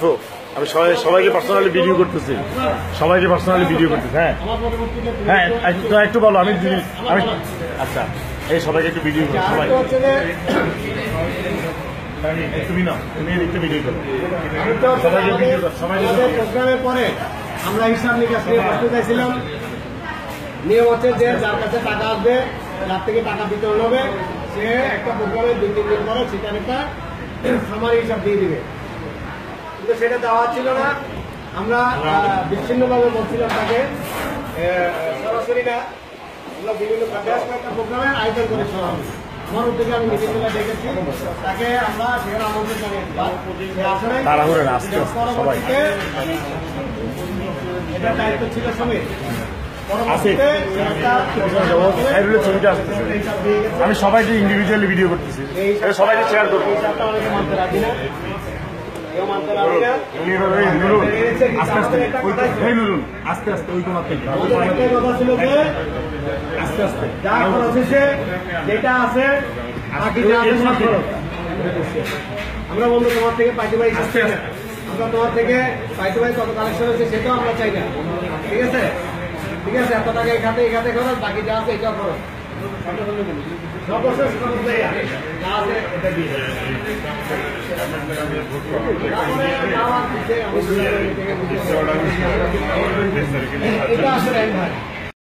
আফরো, আমি সবাইকে personally video করতেছি, সবাইকে পার্সোনালি ভিডিও করতেছি। হ্যাঁ হ্যাঁ, একটু বলো। আমি আচ্ছা, এই সবাইকে একটু ভিডিও করো। সবাই তুমি না, তুমি একটু ভিডিও করো। প্রোগ্রামের পরে আমরা হিসাব নিকাশ নিয়ে বসতে চাইছিলাম। নিয়ম হচ্ছে যে যার কাছে টাকা আসবে, যার থেকে টাকা বিতরণ হবে, সে একটা প্রোগ্রামে 2-3 দিন পরে সেটার একটা সামারি হিসাব দিয়ে দিবে। কিন্তু সেটা দেওয়া ছিল না। আমরা বিচ্ছিন্নভাবে বলছিলাম তাকে, সরাসরি না, আমরা বিভিন্ন একটা প্রোগ্রামের আয়োজন করেছিলাম। আমার উদ্যোগে আমি মিটিংগুলো দেখেছি, তাকে আমরা সেখানে আমন্ত্রণ জানিয়েছি। এটা দায়িত্ব ছিল সময়। আমি সবাইকে ইন্ডিভিজুয়ালি ভিডিও করতেছি, সবাইকে শেয়ার করবো। আস্তে আস্তে ওই তোমার থেকে কথা ছিল যে আস্তে আস্তে যা খরচ হয়েছে, যেটা আছে আমরা বলবো তোমার থেকে পাইতে পাই, আমরা তোমার থেকে পাইতে পাই কত কালেকশন হচ্ছে সেটাও আমরা চাই না। ঠিক আছে, ঠিক আছে, এত টাকা এই খাতে খরচ, বাকি যা আছে এটাও খরচ, সর্বশেষ খরচ যা আছে এটা দিয়ে এটা আসলে